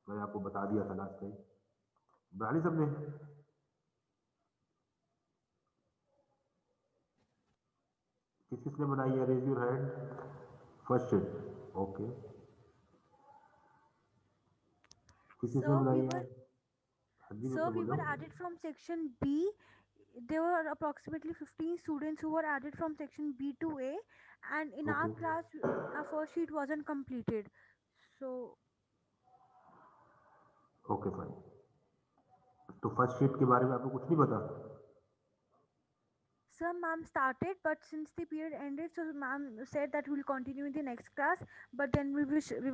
मैंने आपको बता दिया था लास्ट टाइम। बना ली सबने? किसने बनाई है? Raise your hand. First sheet, okay. किसने Sir, बनाई we है? were हाँ जी, sir, मतलब we बोलो। were added from section B. There were approximately 15 students who were added from section B to A, and in our okay class, our first sheet wasn't completed. So, okay fine. तो first sheet के बारे में आपको कुछ नहीं पता? sir, ma'am started, but since the period ended, so ma'am said that we'll continue in the next class. But then we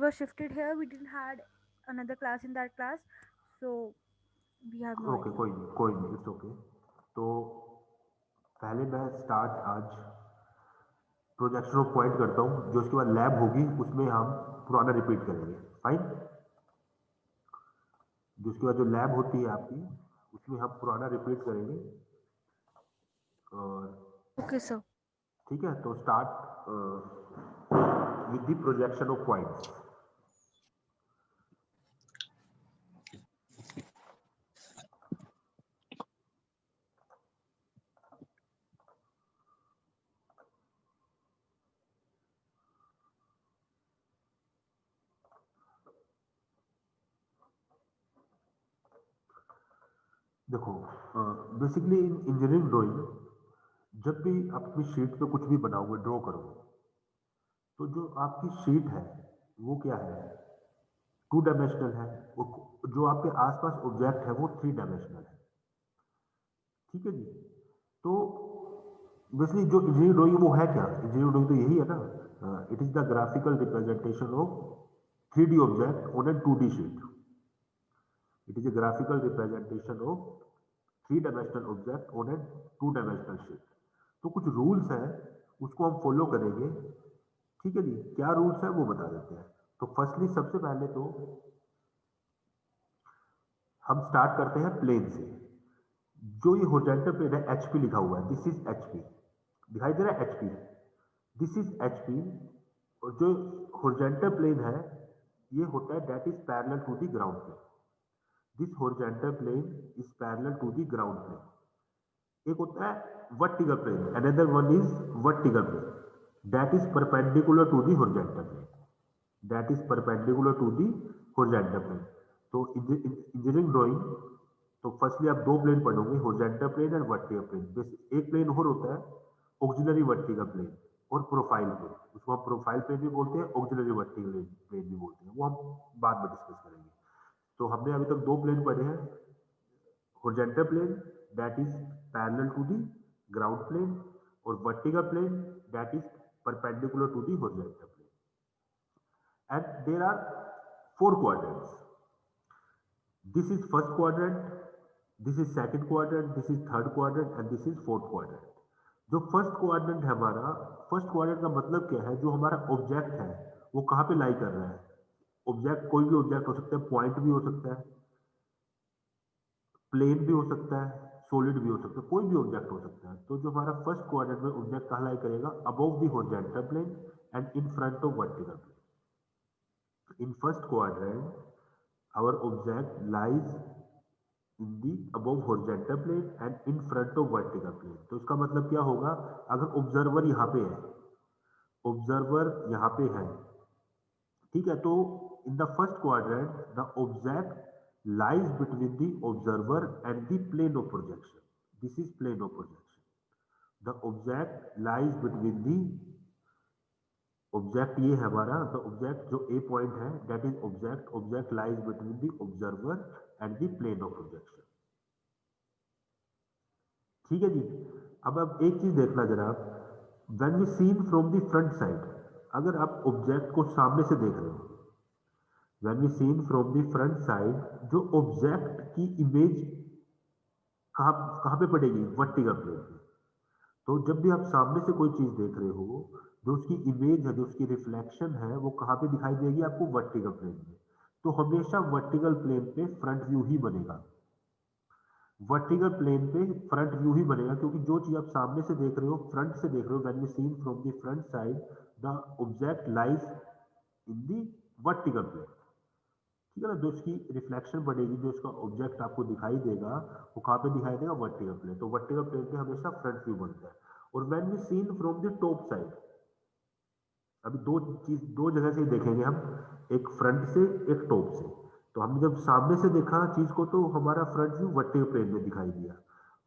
were shifted here. We didn't had another class in that class, so we have no okay, idea. कोई नहीं, it's okay. तो पहले मैं start आज projection of point करता हूँ, जो उसके बाद लैब होगी उसमें हम पुराना रिपीट करेंगे। फाइन। जो उसके बाद जो लैब होती है आपकी, उसमें हम पुराना रिपीट करेंगे। और Okay, sir. ठीक है, तो start with the projection of points. देखो, बेसिकली इन इंजीनियरिंग ड्राइंग जब भी आप अपनी शीट पे कुछ भी बनाओगे, ड्रॉ करोगे, तो जो आपकी शीट है वो क्या है? टू डायमेंशनल है। जो आपके आसपास ऑब्जेक्ट है वो थ्री डायमेंशनल है। ठीक है जी। तो बेसिकली जो इंजीनियरिंग ड्राइंग वो है क्या? इंजीनियरिंग ड्राइंग तो यही है ना, it is the graphical representation of 3D object on A 2D sheet. It is a graphical representation of three dimensional object on A two dimensional sheet. तो कुछ रूल्स हैं, उसको हम फॉलो करेंगे। ठीक है जी। क्या रूल्स है वो बता देते हैं। तो फर्स्टली सबसे पहले तो हम स्टार्ट करते हैं प्लेन से। जो ये होरिजेंटल प्लेन है, एचपी लिखा हुआ है, दिस इज एचपी, दिखाई दे रहा है एचपी, दिस इज एचपी। और जो होरिजेंटल प्लेन है ये होता है that is parallel to the ground plane. This horizontal plane is parallel to the ground plane. एक होता है vertical plane, another one is vertical plane that is perpendicular to the horizontal plane, that is perpendicular to the horizontal plane. तो engineering drawing, तो firstly आप दो plane पढ़ोगे, horizontal plane and vertical plane. एक plane और होता है auxiliary vertical plane और प्रोफाइल प्लेन, उसको हम प्रोफाइल प्लेन भी बोलते हैं, ऑक्सिलरी वर्टिकल प्लेन भी बोलते हैं, वो हम बाद में डिस्कस करेंगे। तो हमने अभी तक दो प्लेन पढ़े हैं, horizontal plane that is parallel to the ground plane or vertical plane that is perpendicular to the horizontal plane. And there are four quadrants. This is first quadrant, this is second quadrant, this is third quadrant and this is fourth quadrant. जो first quadrant है हमारा, first quadrant का मतलब क्या है? जो हमारा object है वो कहाँ पे लाई कर रहा है? ऑब्जेक्ट कोई भी ऑब्जेक्ट हो सकता है, पॉइंट भी हो सकता है, प्लेन भी हो सकता है, सॉलिड भी हो सकता है, कोई भी ऑब्जेक्ट हो सकता है। तो जो हमारा फर्स्ट क्वाड्रेंट में ऑब्जेक्ट कहाँ लाई करेगा? Above the horizontal plane and in front of vertical plane. In first quadrant our object lies in the above horizontal plane and in front of vertical plane. तो इसका मतलब क्या होगा? अगर ऑब्जर्वर यहाँ पे है, ऑब्जर्वर यहाँ पे है, ठीक है, तो in the first quadrant the object lies between the observer and the plane of projection. This is plane of projection. The object lies between the object, ये है हमारा द ऑब्जेक्ट, जो ए पॉइंट है that is object, object lies between the observer and the plane of projection. ठीक है जी। अब एक चीज देखना जरा, when we seen from the front side, अगर आप ऑब्जेक्ट को सामने से देख रहे हो, when we seen from the front side, जो ऑब्जेक्ट की इमेज कहाँ कहाँ पे पड़ेगी? वर्टिकल प्लेन पे। तो जब भी आप सामने से कोई चीज देख रहे हो, जो उसकी इमेज है, जो उसकी रिफ्लेक्शन है, वो कहाँ पे दिखाई देगी आपको? वर्टिकल प्लेन में। तो हमेशा वर्टिकल प्लेन पे फ्रंट व्यू ही बनेगा, वर्टिकल प्लेन पे फ्रंट व्यू ही बनेगा, क्योंकि जो चीज आप सामने से देख रहे हो, फ्रंट से देख रहे हो, when we seen from the front side the object lies in the vertical plane. ठीक है ना। जो इसकी रिफ्लेक्शन पड़ेगी, जो इसका ऑब्जेक्ट आपको दिखाई देगा, वो कहाँ पे दिखाई देगा, वर्टिकल प्लेन। तो वर्टिकल प्लेन पे हमेशा फ्रंट व्यू बनता है। और when we seen from the top side, अभी दो जगह से देखेंगे हम, एक फ्रंट से एक टॉप से। तो हमने जब सामने से देखा चीज को तो हमारा फ्रंट व्यू वर्टिकल प्लेन में दिखाई दिया।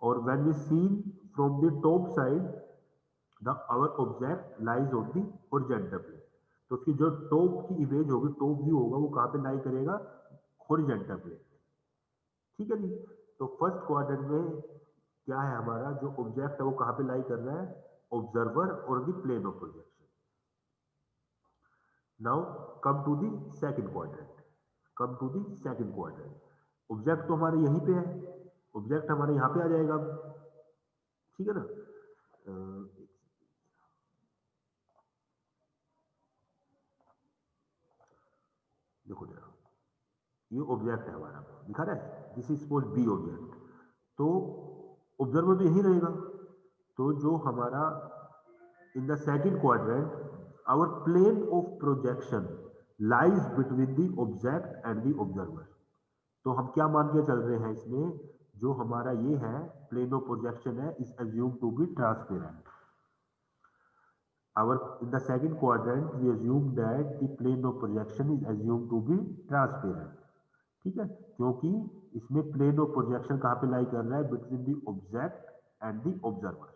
और when we seen from the top side the our object lies on the horizontal plane. तो उसकी जो टॉप की इमेज होगी, टॉप व्यू होगा, वो कहाँ पे लाई करेगा, हॉरिजॉन्टल प्लेन। ठीक है जी। तो फर्स्ट क्वाड्रेंट में क्या है, हमारा जो ऑब्जेक्ट है वो कहाँ पे लाई कर रहा है, ऑब्जर्वर और the plane of projection. Now come to the second quadrant. Come to the second quadrant. Object तो हमारे यहीं पे है, ऑब्जेक्ट हमारे यहाँ पे आ जाएगा अब। ठीक है ना। देखो जरा, ये ऑब्जेक्ट है हमारा, दिखा रहा है, this is called B object. तो ऑब्जर्वर तो यही रहेगा। तो जो हमारा in the second quadrant our plane of projection lies between the object and the observer. तो हम क्या मान के चल रहे हैं इसमें, जो हमारा ये है प्लेन ऑफ प्रोजेक्शन है, is assume to be transparent. our in the second quadrant we assume that the plane of projection is assumed to be transparent। ठीक है, क्योंकि इसमें प्लेन ऑफ प्रोजेक्शन कहाँ पे लाई कर रहा है, between the object and the observer,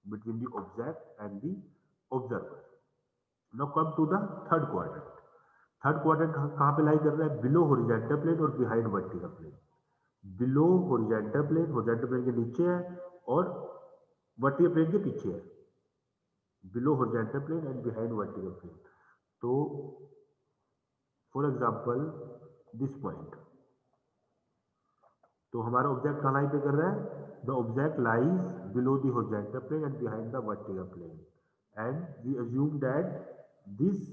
between the object and the observer. Now come to the third quadrant. Third quadrant कहाँ पे लाई कर रहा है, बिलो हॉरिजॉन्टल प्लेन और behind vertical plane. Below horizontal plane, horizontal plane के नीचे है और वर्टिकल प्लेन के पीछे है। Below horizontal plane and behind vertical plane. तो फॉर एग्जांपल दिस पॉइंट, तो हमारा ऑब्जेक्ट कहाँ लाई पे कर रहा है, the object lies below the horizontal plane and behind the vertical plane, and we assume that this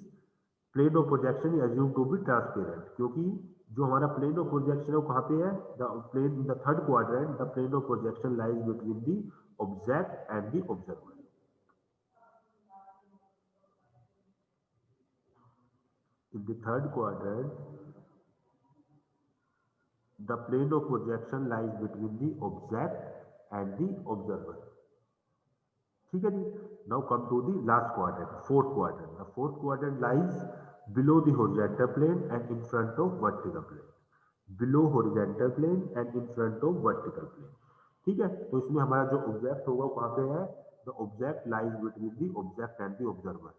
plane of projection is assume to be transparent. क्योंकि जो हमारा प्लेन ऑफ प्रोजेक्शन है वो कहाँ पे है, the plane in the third quadrant the plane of projection lies between the object and the observer. In the third quadrant, the plane of projection lies between the object and the observer। ठीक है जी। Now come to the last quadrant, fourth quadrant. The fourth quadrant lies below the horizontal plane and in front of vertical plane. Below horizontal plane and in front of vertical plane. ठीक है, तो इसमें हमारा जो object होगा वो कहाँ पे है, the object lies between the object and the observer,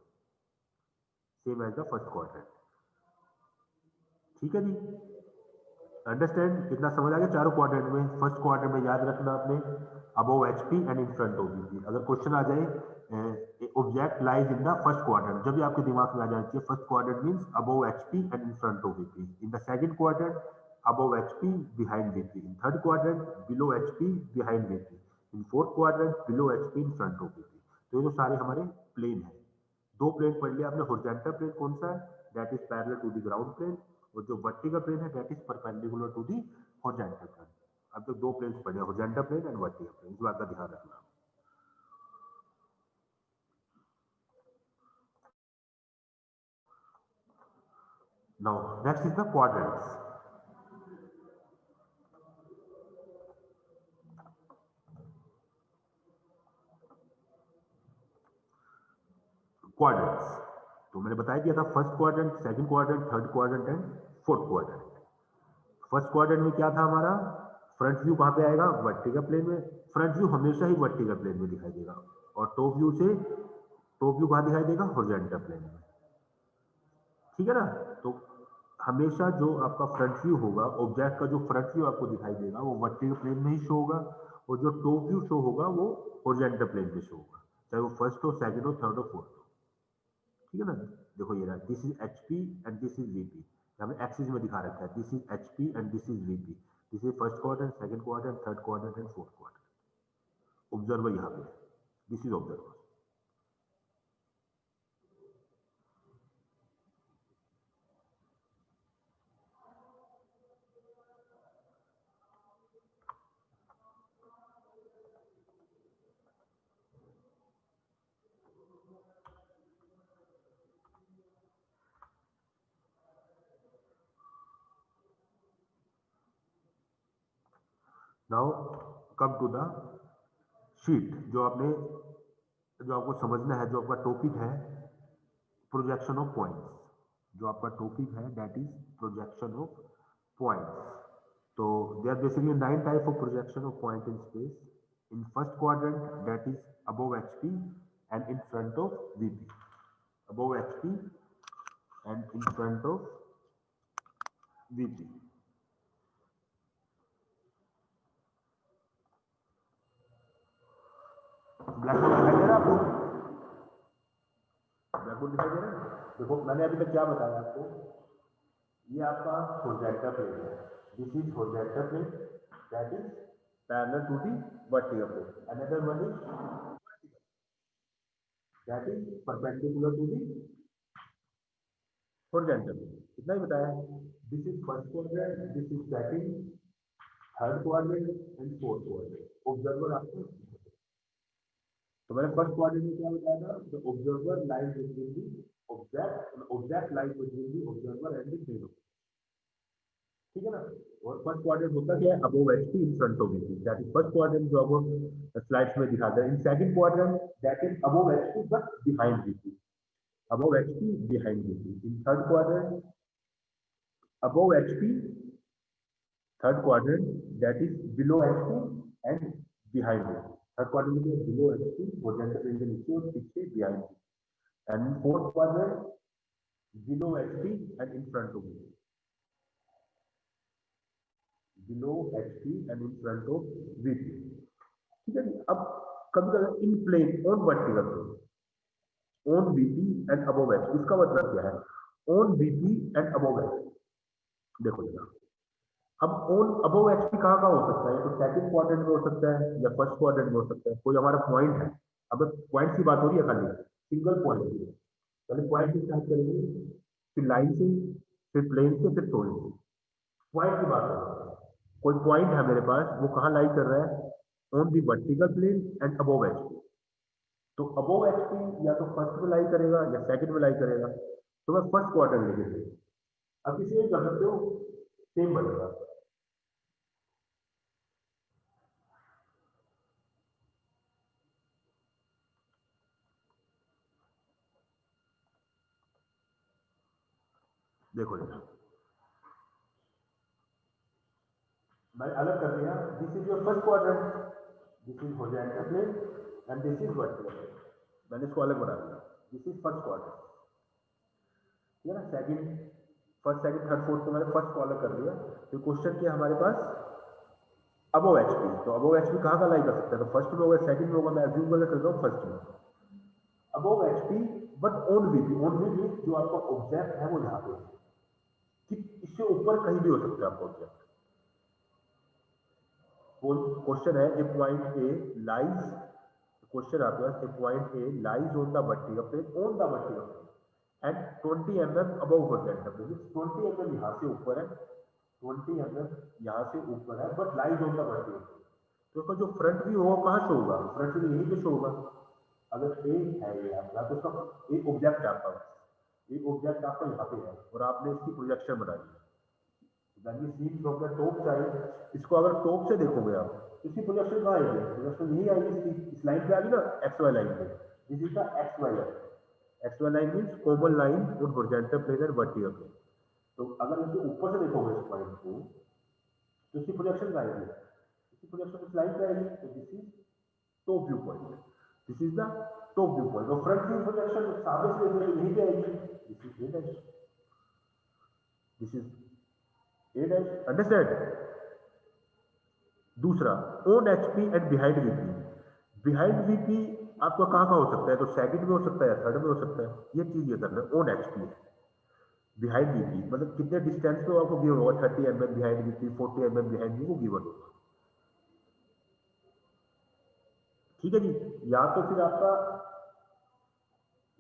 same as the first quadrant. ठीक है जी। अंडरस्टैंड, कितना समझ आ गया चारों क्वाड्रेंट में। फर्स्ट क्वाड्रेंट में याद रखना आपने, above HP and in front of VP. अगर क्वेश्चन आ जाए object lies in the first quadrant, जब भी आपके दिमाग में आ जाना चाहिए first quadrant means above HP and in front of VP. In the second quadrant above HP behind VP. In third quadrant below HP behind VP. In fourth quadrant below HP in front of VP. तो ये तो सारे हमारे plane है। दो plane पढ़ लिया आपने, हॉरिजॉन्टल प्लेन कौन सा है, that is parallel to the ground plane, और जो वर्टिकल प्लेन है that is perpendicular to the horizontal plane. अब तो दो प्लेन्स पढ़े, horizontal plane and vertical plane, इस बात का ध्यान रखना। Now next is the quadrants. Quadrants तो मैंने बता दिया था, first quadrant, second quadrant, third quadrant and fourth quadrant. First quadrant में क्या था हमारा, फ्रंट व्यू कहाँ पे आएगा, वर्टिकल प्लेन में। फ्रंट व्यू हमेशा ही वर्टिकल प्लेन में दिखाई देगा, और टॉप व्यू से टॉप व्यू कहाँ दिखाई देगा, हॉरिजॉन्टल प्लेन में। ठीक है ना। तो हमेशा जो आपका फ्रंट व्यू होगा, ऑब्जेक्ट का जो फ्रंट व्यू आपको दिखाई देगा वो वर्टिकल प्लेन में ही शो होगा, और जो टॉप व्यू शो होगा वो हॉरिजॉन्टल प्लेन पे शो होगा, चाहे वो फर्स्ट हो, सेकंड हो, थर्ड हो, फोर्थ हो। ठीक है ना। देखो ये रहा, this is HP and this is VP. हमें एक्सिस में दिखा रखा है, this is HP and this is VP. This is first quadrant, second quadrant, third quadrant and fourth quadrant. Observer यहाँ पे, this is observer. Now come to the sheet. जो आपको समझना है, जो आपका टॉपिक है प्रोजेक्शन ऑफ पॉइंट्स। जो आपका टॉपिक है that is projection of points. तो they are basically 9 type of projection of point in space. In first quadrant that is above HP and in front of VP। Above HP and in front of VP। Blackboard दिखाई दे रहा है आपको? Black board दिखाई दे रहा है? देखो मैंने अभी तक क्या बताया आपको, ये आपका होरिजेंटल प्लेन है। This is horizontal plane that is parallel to the vertical plane. Another one is that is perpendicular to the horizontal plane. इतना ही बताया है। This is first quadrant, this is second, third quadrant and fourth quadrant. Observer आपको, तो मैंने first quadrant में क्या बताया था, the observer lies between the object lies between the observer and the plane. ठीक है ना। और फर्स्ट क्वाड्रेंट होता क्या है, above HP in front of VP। That is first quadrant जो आपको स्लाइड्स में दिखाते हैं। In second quadrant that is above HP but behind VP। Above HP behind VP। In third quadrant above HP, third quadrant that is below HP and behind VP। Third quadrant में below HP horizontal plane के नीचे और पीछे behind VP। And fourth quadrant below HP and in front of VP। Below HP and in front of VP। ठीक है। अब कभी कभी in plane on vertical plane on VP and above HP। इसका मतलब क्या है, on VP and above HP। देखो जरा, अब ऑन अबव HP कहाँ कहाँ हो सकता है, तो सेकंड क्वाड्रेंट में हो सकता है या फर्स्ट क्वाड्रेंट में हो सकता है। कोई हमारा पॉइंट है, अब पॉइंट की बात हो रही है खाली, सिंगल पॉइंट की। पहले पॉइंट से स्टार्ट करेंगे, फिर लाइन से, फिर प्लेन से, फिर सोलिड से। पॉइंट की बात करें, कोई पॉइंट है मेरे पास, वो कहाँ लाई कर रहा है, on the vertical plane and above HP। तो अबव HP या तो फर्स्ट में लाई करेगा या सेकंड में लाई करेगा। तो मैं फर्स्ट क्वाड्रेंट लेके चलिए। अब किसी एक कर सकते हो, सेम बनेगा। देखो ये मैंने अलग कर दिया। This is your first quadrant, this is horizontal plane and this is vertical plane. मैंने इसको अलग बना दिया। दिस इज फर्स्ट क्वाड्रेंट, ठीक है ना। Second, first second third fourth को मैंने फर्स्ट को अलग कर दिया। तो क्वेश्चन क्या हमारे पास, अबव HP। तो अबव HP कहाँ का लाई कर सकता है, तो फर्स्ट में होगा, सेकंड में होगा। मैं अज्यूम करके चल रहा हूँ फर्स्ट में। Above HP but on VP। On VP जो आपका ऑब्जेक्ट है वो यहाँ पे, ठीक इससे ऊपर कहीं भी हो सकता है आपका ऑब्जेक्ट। क्वेश्चन है, ए पॉइंट ए लाइज, क्वेश्चन आपके पास, a point A lies on the vertical plane, on the vertical plane and 20 mm above horizontal plane. 20 mm यहाँ से ऊपर है, 20 mm यहाँ से ऊपर है, but lies on the vertical plane. तो उसका जो फ्रंट व्यू होगा कहाँ शो होगा, फ्रंट व्यू यहीं पे शो होगा। अगर ए है ये आपका, तो उसका एक ऑब्जेक्ट आपका, एक ऑब्जेक्ट आपका यहाँ पे है और आपने इसकी प्रोजेक्शन बनाई है। Seen from the top side, इसको अगर टॉप से देखोगे आप, इसकी प्रोजेक्शन कहाँ आएगी, प्रोजेक्शन यही आएगी, इसकी इस लाइन पे आ गई ना, XY लाइन पे। This is the XY line. XY line means common line on horizontal plane and vertical plane. तो अगर इसके ऊपर से देखोगे इस पॉइंट को, तो इसकी प्रोजेक्शन कहाँ आएगी, इसकी प्रोजेक्शन इस लाइन पे आएगी। तो this is top view point, this is the top view point. और फ्रंट व्यू प्रोजेक्शन सामने से देखोगे यहीं पे आएगी, this is A dash, this is A dash. Understand. दूसरा, on HP and behind VP। Behind VP आपका कहाँ कहाँ हो सकता है, तो सेकंड में हो सकता है या थर्ड में हो सकता है। ये चीज ये करना है। ऑन HP बिहाइंड VP मतलब कितने डिस्टेंस पे आपको गिवन होगा, 30 mm behind VP, 40 mm behind VP को गिवन होगा। ठीक है जी। या तो फिर आपका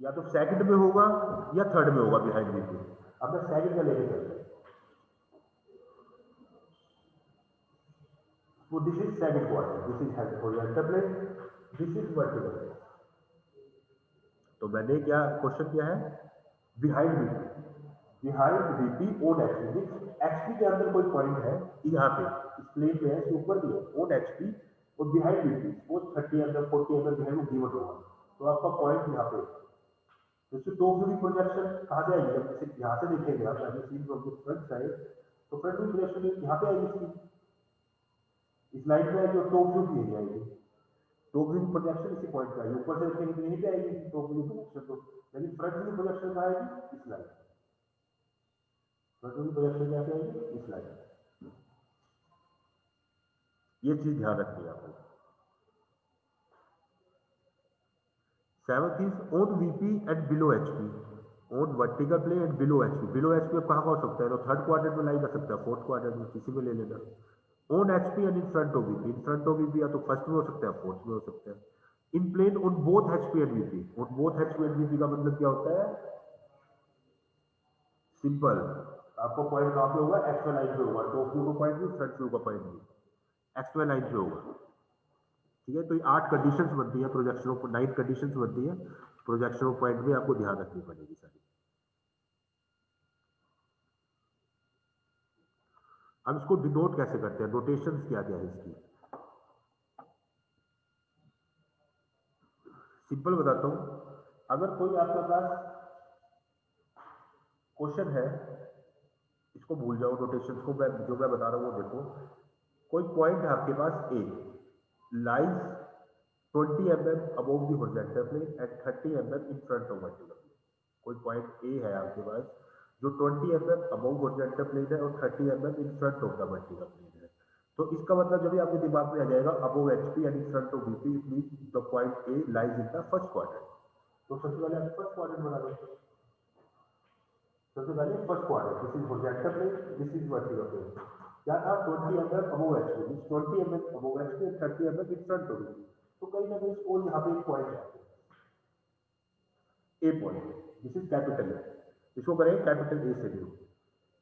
या तो सेकंड में होगा या थर्ड में होगा बिहाइंड VP। अब मैं सेकंड का लेके चलते हैं। So this is second quadrant, this is horizontal plane, this is vertical plane. तो मैंने क्या क्वेश्चन किया है, behind VP। Behind VP on HP, HP के अंदर कोई पॉइंट है यहाँ पे इस प्लेन पे है, इसके ऊपर भी है ऑन एचपी और बिहाइंड वीपी, वो 30 एमएम 40 एमएम बिहाइंड वो गिवन होगा, तो आपका पॉइंट यहाँ पे तो इससे टॉप व्यू की प्रोजेक्शन कहाँ जाएगी, जब जैसे यहाँ से देखेंगे आप अगर seen from the front side, तो फ्रंट व्यू प्रोजेक्शन यहाँ पे आएगी इसकी, इस लाइन में आएगी और टॉप व्यू भी यही आएगी, टॉप व्यू की प्रोजेक्शन इसी पॉइंट पे आएगी, ऊपर से देखेंगे तो यहीं पे आएगी टॉप व्यू प्रोजेक्शन, तो लेकिन फ्रंट व्यू प्रोजेक्शन कहाँ आएगी, इस लाइन, फ्रंट व्यू प्रोजेक्शन क्या आएगी, इस लाइन, ये चीज ध्यान रखनी है आपको। Seventh is on VP and below HP, on vertical plane and below HP, below HP अब कहाँ हो सकता है, तो थर्ड क्वाड्रेंट में लाई कर सकता है, फोर्थ क्वाड्रेंट में किसी में ले लेना, on HP and in front of VP, in front of VP या तो फर्स्ट में हो सकता है फोर्थ में हो सकता है, in plane on both HP and VP, on both HP and VP का मतलब क्या होता है, सिंपल, आपको पॉइंट कहाँ पे होगा, एक्सवाई लाइन पे होगा, टॉप व्यू का पॉइंट भी फ्रंट व्यू का पॉइंट भी एक्सवाई लाइन पे होगा, ठीक है। तो ये 8 कंडीशंस बनती है प्रोजेक्शन ऑफ, 9 कंडीशंस बनती है प्रोजेक्शन ऑफ पॉइंट में, आपको ध्यान रखनी पड़ेगी सारी। अब इसको डिनोट कैसे करते हैं, नोटेशंस क्या क्या है इसकी, सिंपल बताता हूं, अगर कोई आपके पास क्वेश्चन है, इसको भूल जाओ नोटेशन को, मैं जो मैं बता रहा हूं वो देखो, कोई पॉइंट है आपके पास ए, lies 20 mm above the horizontal plane and 30 mm in front of vertical plane, कोई पॉइंट ए है आपके पास जो 20 mm above horizontal plane है और 30 mm in front of the vertical plane है, तो इसका मतलब जब भी आपके दिमाग में आ जाएगा above HP and in front of VP, it means the point A lies in the first quadrant, तो सबसे पहले आप फर्स्ट क्वाड्रेंट बना लो, सबसे पहले first quadrant, this is horizontal plane, this is vertical plane, क्या था 20 mm above HP, means 20 mm above HP and 30 mm in front of VP, तो कहीं ना कहीं इसको यहाँ पे एक पॉइंट है, ए point, this is capital A, इसको करेंगे कैपिटल ए से भी,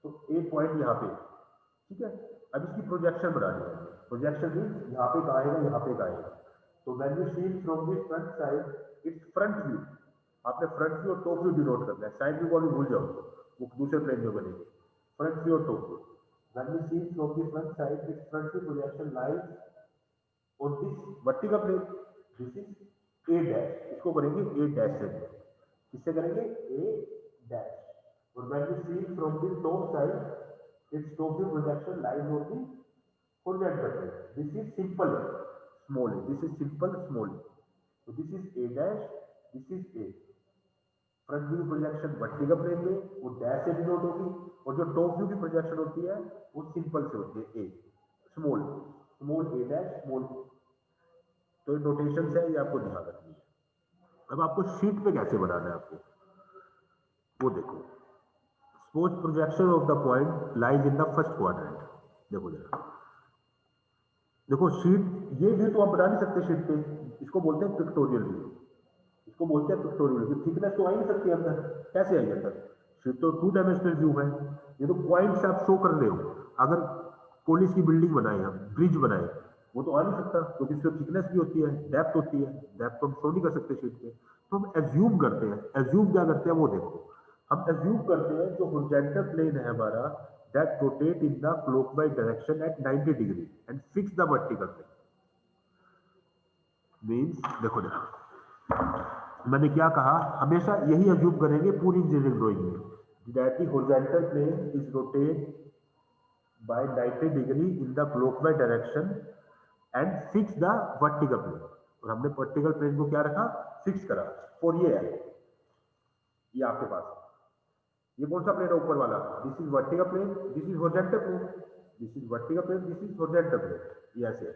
तो ए पॉइंट यहाँ पे, ठीक है। अब इसकी प्रोजेक्शन बनानी है, प्रोजेक्शन मीन यहाँ पे आएगा, यहाँ पे आएगा, तो when you see from the front side, it's front view, आपने फ्रंट व्यू और टॉप व्यू डिनोट करना है, साइड व्यू को भी भूल जाओ, वो दूसरे प्लेन में बनेंगे, फ्रंट व्यू और top view, when you see from the front side, it's front view projection lies on this vertical plane, this is a dash, इसको करेंगे ए डैश से, किससे करेंगे, ए डैश, और when you see from the top side, its top view projection lies on the horizontal plane, this is simple small a, this is simple small a, so this is a dash, this is a, front view projection vertical plane में वो dash से denote होगी, और जो top view की projection होती है वो सिंपल से होती है, ए स्मॉल, स्मॉल ए डैश स्मॉल, तो ये नोटेशन है, ये आपको ध्यान रखनी है। अब आपको शीट पे कैसे बनाना है आपको, वो देखो, suppose projection of the point lies in the first quadrant, देखो जरा, देखो शीट, ये व्यू तो आप बना नहीं सकते शीट पे, इसको बोलते हैं पिक्टोरियल व्यू, इसको बोलते हैं पिक्टोरियल व्यू, थिकनेस तो आ ही नहीं सकती अंदर, कैसे आएगी अंदर, शीट तो 2 डायमेंशनल व्यू है, ये तो पॉइंट्स आप शो कर रहे हो, अगर कॉलेज की बिल्डिंग बनाए हम, ब्रिज बनाए, वो तो आ नहीं सकता, क्योंकि इसमें थिकनेस भी होती है, डेप्थ होती है, डेप्थ तो हम शो नहीं कर सकते शीट पे, तो हम एज्यूम करते हैं, एज्यूम क्या करते हैं वो देखो, हम एज्यूम करते हैं जो होरिजेंटल प्लेन है हमारा, that rotate in the clockwise direction at 90 degree and fix the vertical plane, means देखो देखो, मैंने क्या कहा, हमेशा यही एज्यूम करेंगे पूरी इंजीनियरिंग ड्राइंग में, that the horizontal plane is rotate by 90 degree in the clockwise direction and fix the vertical plane, और हमने वर्टिकल प्लेन को क्या रखा, फिक्स करा, और ये है, ये आपके पास, ये कौन सा प्लेन है ऊपर वाला, this is vertical plane, this is horizontal plane, this is vertical plane, this is horizontal plane, ये ऐसे,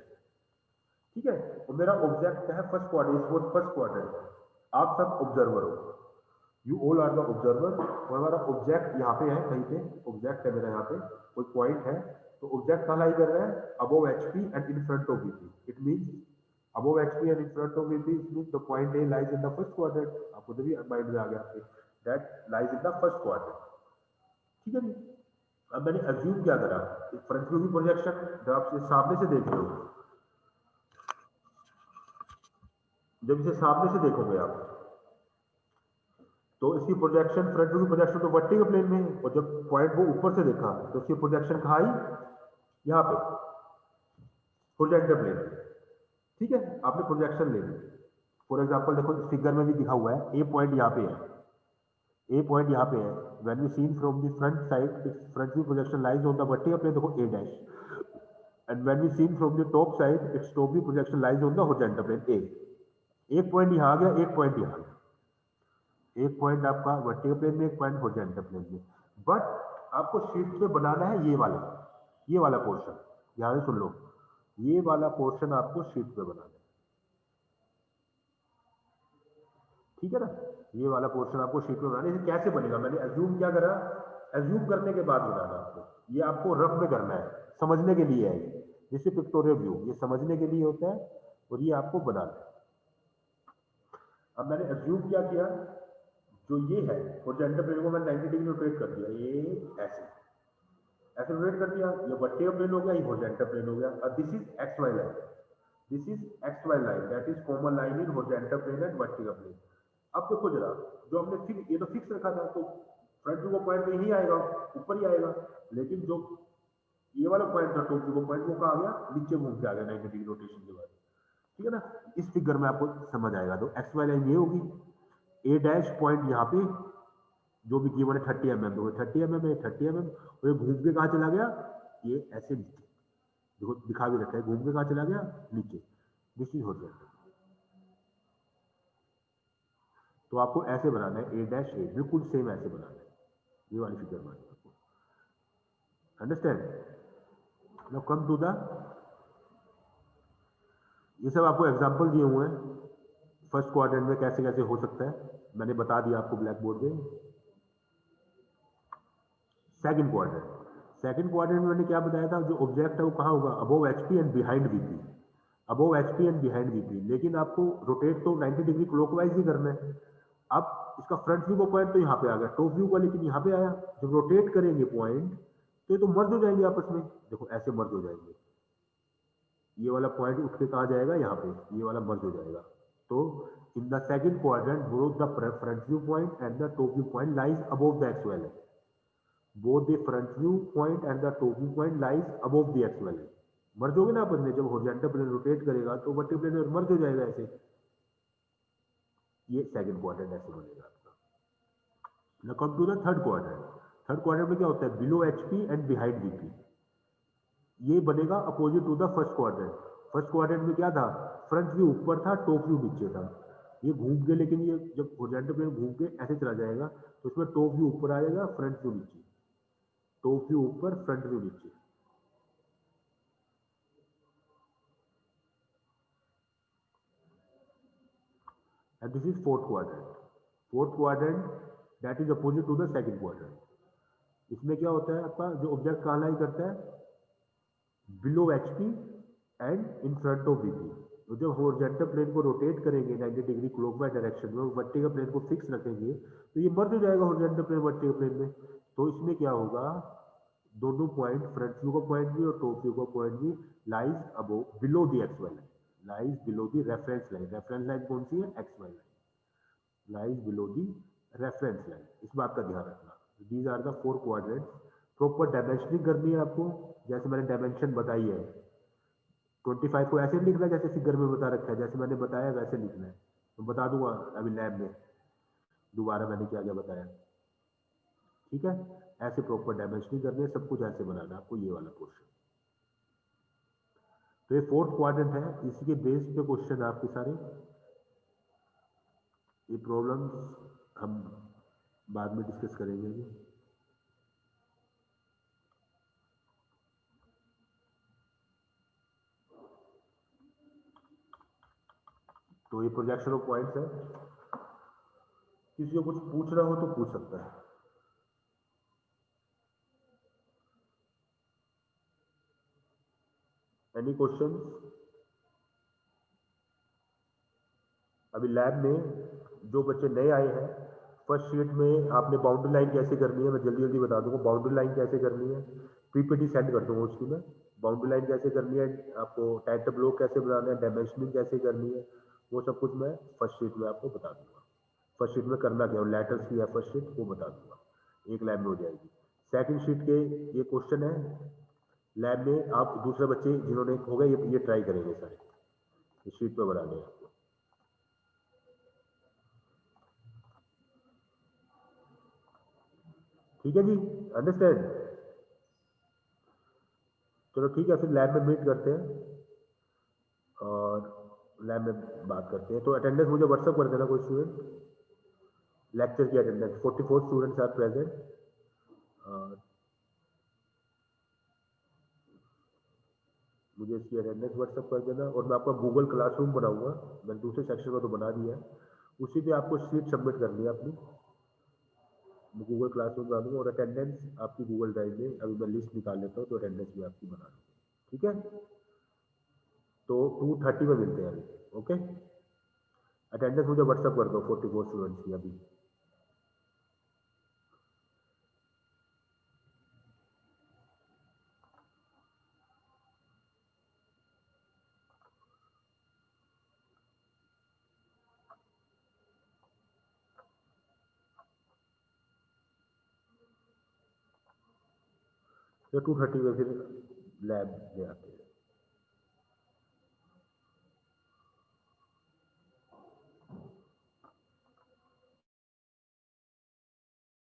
ठीक है। और मेरा ऑब्जेक्ट क्या है, फर्स्ट क्वाड्रेंट, फर्स्ट क्वाड्रेंट, आप सब ऑब्जर्वर हो, you all are the observer, और हमारा ऑब्जेक्ट यहाँ पे है, कहीं पे ऑब्जेक्ट है मेरा, यहाँ पे कोई पॉइंट है, तो ऑब्जेक्ट कहाँ लाई कर रहा है, above HP and in front of VP, it means above HP and in front of VP, it means the point A lies in the first quadrant, आपको भी माइंड में आ गया आपके, that lies in the first quadrant, ठीक है जी। अब मैंने अज्यूम क्या करा, फ्रंट व्यू की प्रोजेक्शन जब आप सामने से देख रहे हो, जब इसे सामने से देखोगे आप, तो इसकी प्रोजेक्शन, फ्रंट व्यू की प्रोजेक्शन तो वर्टिकल प्लेन में है, और जब पॉइंट को ऊपर से देखा तो इसकी प्रोजेक्शन कहाँ आई, यहाँ पे हॉरिजॉन्टल प्लेन में। ठीक है, आपने प्रोजेक्शन ले ली। फॉर एग्जांपल देखो फिगर में भी दिखा हुआ है, ए पॉइंट यहाँ पे है, ए पॉइंट यहाँ पे है। When we seen from the front side, front view projection lies on the vertical plane, देखो A dash, and when we seen from the top side, its top view projection lies on the horizontal plane A. एक point यहाँ आ गया, एक point यहाँ आ गया, एक point आपका vertical plane में, एक पॉइंट हॉरिजॉन्टल प्लेन में। बट आपको शीट पे बनाना है ये वाला पोर्शन, ध्यान से सुन लो, ये वाला पोर्शन आपको शीट पे बनाना है, ठीक है ना। ये वाला पोर्शन आपको शीट पे बनाना है। इसे कैसे बनेगा, मैंने एज्यूम क्या करा, एज्यूम करने के बाद बनाना आपको, ये आपको रफ में करना है, समझने के लिए है ये, जैसे पिक्टोरियल व्यू, ये समझने के लिए होता है, और ये आपको बनाना है। अब मैंने एज्यूम क्या किया, जो ये है हॉरिजॉन्टल प्लेन को मैंने 90 डिग्री रोटेट कर दिया, ये ऐसे रोटेट कर दिया, ये वर्टिकल प्लेन हो गया, ये हॉरिजॉन्टल प्लेन हो गया। और this is X Y line, this is X Y line, that is common line in horizontal plane and vertical plane. अब देखो जरा, जो हमने फिक्स, ये तो फिक्स रखा था, तो फ्रंट व्यू का पॉइंट यही आएगा, ऊपर ही आएगा, लेकिन जो ये वाला पॉइंट था टॉप व्यू का पॉइंट, वो कहाँ आ गया, नीचे घूम के आ गया 90 डिग्री रोटेशन के बाद, ठीक है ना। इस फिगर में आपको समझ आएगा। तो एक्स वाई लाइन ये होगी, ए डैश पॉइंट यहाँ पे जो भी गिवन है 30 mm, तो 30 mm है, 30 mm, और ये घूम के कहाँ चला गया, ये ऐसे नीचे, देखो दिखा भी रखा है, घूम के कहाँ चला गया, नीचे। This is horizontal. तो आपको ऐसे बनाना है, ए डैश ए, बिल्कुल सेम ऐसे बनाना है, ये वाली फिगर बनानी है आपको, understand. Now come to the, ये सब आपको एग्जांपल दिए हुए हैं, फर्स्ट क्वाड्रेंट में कैसे कैसे हो सकता है, मैंने बता दिया आपको ब्लैक बोर्ड पे। सेकंड क्वाड्रेंट में मैंने क्या बताया था, जो ऑब्जेक्ट है वो कहाँ होगा, above HP and behind VP, above HP and behind VP. लेकिन आपको रोटेट तो 90 डिग्री क्लॉकवाइज ही करना है। अब इसका फ्रंट व्यू का पॉइंट तो यहाँ पे आ गया, टॉप व्यू का लेकिन यहाँ पे आया। जब रोटेट करेंगे पॉइंट तो ये तो मर्ज हो जाएंगे आपस में, देखो ऐसे मर्ज हो जाएंगे, ये वाला पॉइंट उठ के कहाँ जाएगा, यहाँ पे, ये वाला मर्ज हो जाएगा। तो in the second quadrant both the front view point and the top view point lies above the X Y line, both the front view point and the top view point lies above the x वाले, मर्ज होगे ना आपस में। जब horizontal plane rotate करेगा तो vertical plane में मर्ज हो जाएगा ऐसे, ये सेकंड क्वाड्रेंट ऐसे बनेगा आपका। Now come to the third quadrant में क्या होता है, below HP and behind VP, ये बनेगा opposite to the first quadrant. First quadrant में क्या था, फ्रंट व्यू ऊपर था, टॉप व्यू नीचे था, ये घूम के, लेकिन ये जब हॉरिजॉन्टल प्लेन घूम के ऐसे चला जाएगा तो उसमें टॉप व्यू ऊपर आएगा, फ्रंट व्यू नीचे, टॉप व्यू ऊपर, फ्रंट व्यू नीचे। And this is fourth quadrant that is opposite to the second quadrant. इसमें क्या होता है आपका, जो ऑब्जेक्ट कहाँ लाई करता है, below HP and in front of VP. तो जब हॉरिजॉन्टल प्लेन को रोटेट करेंगे 90 डिग्री क्लॉकवाइज डायरेक्शन में, वर्टिकल प्लेन को फिक्स रखेंगे तो ये मर्ज हो जाएगा हॉरिजॉन्टल प्लेन वर्टिकल प्लेन में। तो इसमें क्या होगा, दोनों पॉइंट, फ्रंट व्यू का पॉइंट भी और टॉप व्यू का पॉइंट भी lies above below the X Y line, lies below the reference line. Reference line कौन सी है, X Y line, lies below the reference line, इस बात का ध्यान रखना। These are the four quadrants. Proper dimensioning करनी है आपको, जैसे मैंने डायमेंशन बताई है। 25 को ऐसे लिखना जैसे फिगर में बता रखा है, जैसे मैंने बताया वैसे लिखना है। तो बता दूंगा अभी लैब में, दोबारा मैंने क्या क्या बताया, ठीक है। ऐसे प्रॉपर डायमेंशनिंग करनी है, सब कुछ ऐसे बनाना है आपको, ये वाला पोर्शन। तो ये फोर्थ क्वाड्रेंट है, इसी के बेस पे क्वेश्चन है आपके सारे। ये प्रॉब्लम्स हम बाद में डिस्कस करेंगे। तो ये प्रोजेक्शन ऑफ पॉइंट्स है, किसी को कुछ पूछना हो तो पूछ सकता है। Any question? अभी लैब में जो बच्चे नए आए हैं, फर्स्ट शीट में आपने बाउंड्री लाइन कैसे करनी है, मैं जल्दी जल्दी बता दूंगा। बाउंड्री लाइन कैसे करनी है, पीपीटी सेंड कर दूंगा उसकी मैं। बाउंड्री लाइन कैसे करनी है, आपको टाइटर ब्लॉक कैसे बनाना है, डायमेंशनिंग कैसे करनी है, वो सब कुछ मैं फर्स्ट शीट में आपको बता दूंगा। फर्स्ट शीट में करना क्या, लेटर्स की है फर्स्ट शीट, वो बता दूंगा, एक लैब में हो जाएगी। सेकंड शीट के ये क्वेश्चन है, लैब में आप दूसरे बच्चे जिन्होंने हो गए ये ट्राई करेंगे सारे, इस शीट पे बनाने हैं आपको। ठीक है जी, अंडरस्टैंड। चलो ठीक है, फिर लैब में मीट करते हैं और लैब में बात करते हैं। तो अटेंडेंस मुझे व्हाट्सअप कर देना कोई स्टूडेंट, लेक्चर की अटेंडेंस 44 स्टूडेंट्स आर प्रेजेंट। मुझे इसकी अटेंडेंस व्हाट्सअप कर देना, और मैं आपका गूगल क्लासरूम बनाऊंगा, मैंने दूसरे सेक्शन में तो बना दिया है, उसी पे आपको शीट सबमिट करनी है अपनी, मैं गूगल क्लासरूम बना दूंगा, और अटेंडेंस आपकी गूगल ड्राइव में अभी मैं लिस्ट निकाल लेता हूँ, तो अटेंडेंस भी आपकी बना दूँगा। ठीक है, तो 2:30 में मिलते हैं अभी। ओके, अटेंडेंस मुझे व्हाट्सअप कर दो 44 स्टूडेंट्स की अभी। तो 2:30 में फिर लैब में आते हैं।